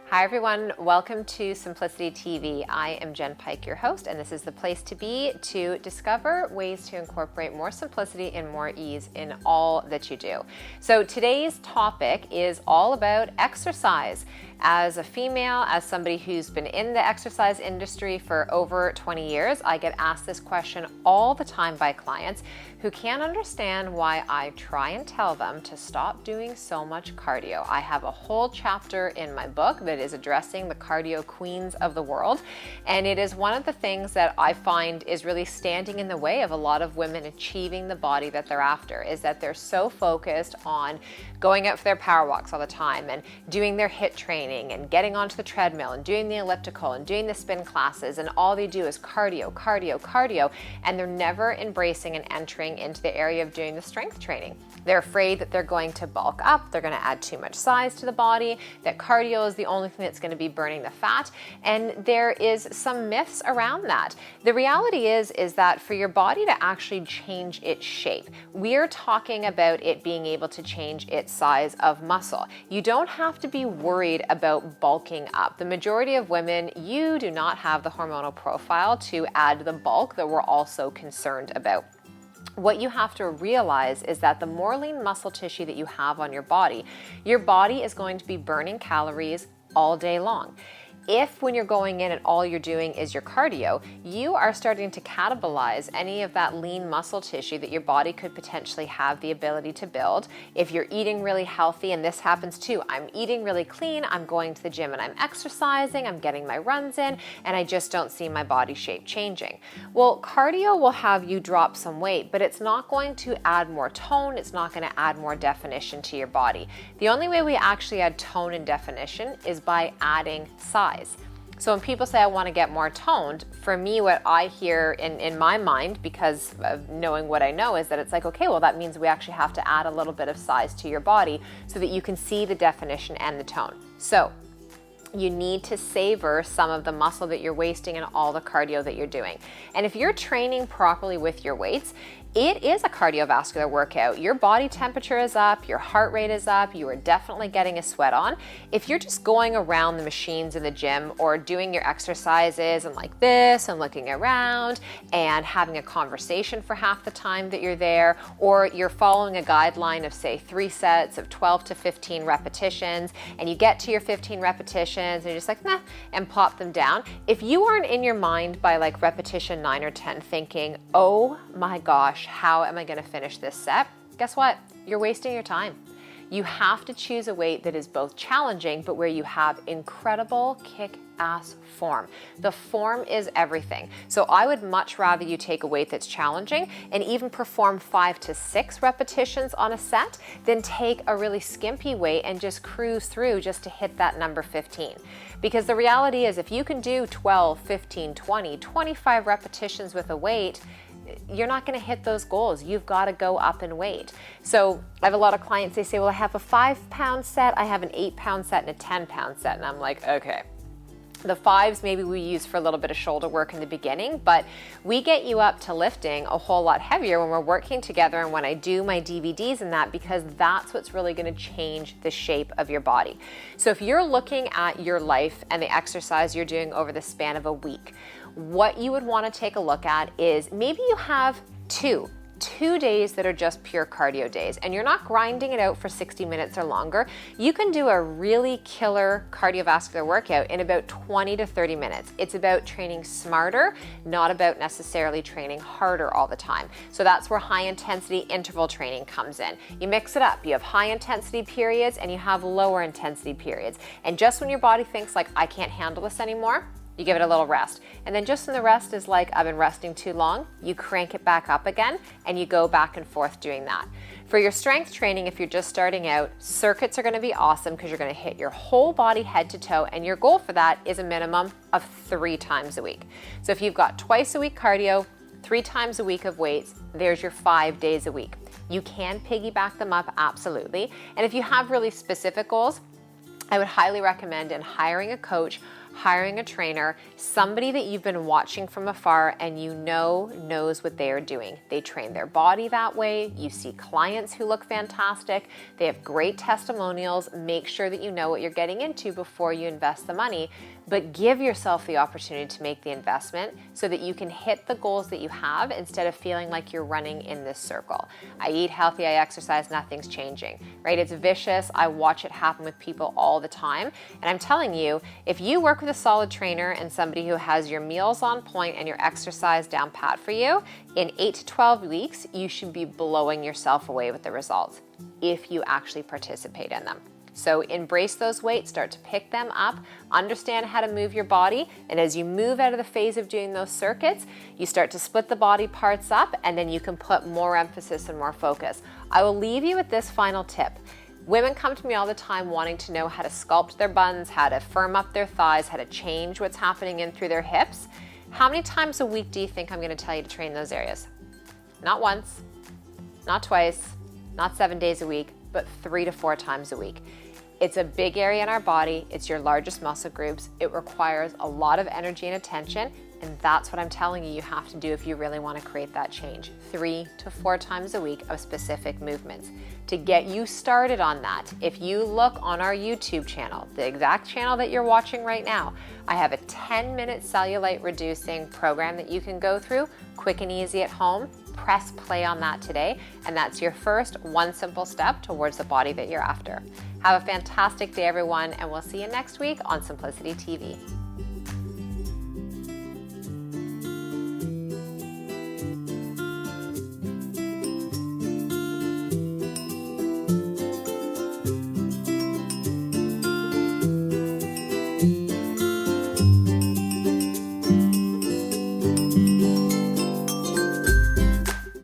Hi everyone, welcome to Simplicity TV. I am Jenn Pike, your host, and this is the place to be to discover ways to incorporate more simplicity and more ease in all that you do. So today's topic is all about exercise. As a female, as somebody who's been in the exercise industry for over 20 years, I get asked this question all the time by clients who can't understand why I try and tell them to stop doing so much cardio. I have a whole chapter in my book that is addressing the cardio queens of the world, and it is one of the things that I find is really standing in the way of a lot of women achieving the body that they're after, is that they're so focused on going out for their power walks all the time and doing their HIIT training and getting onto the treadmill and doing the elliptical and doing the spin classes, and all they do is cardio, cardio, cardio, and they're never embracing and entering into the area of doing the strength training. They're afraid that they're going to bulk up, they're going to add too much size to the body, that cardio is the only thing that's going to be burning the fat, and there is some myths around that. The reality is that for your body to actually change its shape, we're talking about it being able to change its size of muscle. You don't have to be worried about bulking up. The majority of women, you do not have the hormonal profile to add the bulk that we're also concerned about. What you have to realize is that the more lean muscle tissue that you have on your body is going to be burning calories all day long. If when you're going in and all you're doing is your cardio, you are starting to catabolize any of that lean muscle tissue that your body could potentially have the ability to build. If you're eating really healthy, and this happens too, I'm eating really clean, I'm going to the gym and I'm exercising, I'm getting my runs in, and I just don't see my body shape changing. Well, cardio will have you drop some weight, but it's not going to add more tone, it's not going to add more definition to your body. The only way we actually add tone and definition is by adding size. So when people say I want to get more toned, for me what I hear in my mind, because of knowing what I know, is that it's like, okay, well that means we actually have to add a little bit of size to your body so that you can see the definition and the tone. So you need to savor some of the muscle that you're wasting in all the cardio that you're doing. And if you're training properly with your weights, it is a cardiovascular workout. Your body temperature is up, your heart rate is up, you are definitely getting a sweat on. If you're just going around the machines in the gym or doing your exercises and like this and looking around and having a conversation for half the time that you're there, or you're following a guideline of say 3 sets of 12 to 15 repetitions, and you get to your 15 repetitions and you're just like, nah, and plop them down. If you aren't in your mind by like repetition 9 or 10 thinking, oh my gosh, how am I going to finish this set? Guess what? You're wasting your time. You have to choose a weight that is both challenging, but where you have incredible kick-ass form. The form is everything. So I would much rather you take a weight that's challenging and even perform 5 to 6 repetitions on a set than take a really skimpy weight and just cruise through just to hit that number 15. Because the reality is if you can do 12, 15, 20, 25 repetitions with a weight, you're not going to hit those goals. You've got to go up in weight. So I have a lot of clients, they say, well, I have a 5-pound set, I have an 8-pound set and a 10-pound set. And I'm like, okay. The 5s maybe we use for a little bit of shoulder work in the beginning, but we get you up to lifting a whole lot heavier when we're working together and when I do my DVDs and that, because that's what's really going to change the shape of your body. So if you're looking at your life and the exercise you're doing over the span of a week, what you would want to take a look at is maybe you have two days that are just pure cardio days and you're not grinding it out for 60 minutes or longer. You can do a really killer cardiovascular workout in about 20 to 30 minutes. It's about training smarter, not about necessarily training harder all the time. So that's where high intensity interval training comes in. You mix it up. You have high intensity periods and you have lower intensity periods. And just when your body thinks like, I can't handle this anymore, you give it a little rest. And then just when the rest is like, I've been resting too long, you crank it back up again and you go back and forth doing that. For your strength training, if you're just starting out, circuits are gonna be awesome because you're gonna hit your whole body head to toe, and your goal for that is a minimum of 3 times a week. So if you've got twice a week cardio, 3 times a week of weights, there's your 5 days a week. You can piggyback them up, absolutely. And if you have really specific goals, I would highly recommend in hiring a coach, hiring a trainer, somebody that you've been watching from afar and you know knows what they are doing. They train their body that way. You see clients who look fantastic. They have great testimonials. Make sure that you know what you're getting into before you invest the money, but give yourself the opportunity to make the investment so that you can hit the goals that you have instead of feeling like you're running in this circle. I eat healthy, I exercise, nothing's changing, right? It's vicious. I watch it happen with people all the time. And I'm telling you, if you work with a solid trainer and somebody who has your meals on point and your exercise down pat for you, in 8 to 12 weeks, you should be blowing yourself away with the results if you actually participate in them. So embrace those weights, start to pick them up, understand how to move your body, and as you move out of the phase of doing those circuits, you start to split the body parts up, and then you can put more emphasis and more focus. I will leave you with this final tip. Women come to me all the time wanting to know how to sculpt their buns, how to firm up their thighs, how to change what's happening in through their hips. How many times a week do you think I'm going to tell you to train those areas? Not once, not twice, not 7 days a week, but 3 to 4 times a week. It's a big area in our body. It's your largest muscle groups. It requires a lot of energy and attention, and that's what I'm telling you have to do if you really want to create that change. 3 to 4 times a week of specific movements. To get you started on that, if you look on our YouTube channel, the exact channel that you're watching right now, I have a 10-minute cellulite reducing program that you can go through, quick and easy at home. Press play on that today, and that's your first one simple step towards the body that you're after. Have a fantastic day, everyone, and we'll see you next week on Simplicity TV.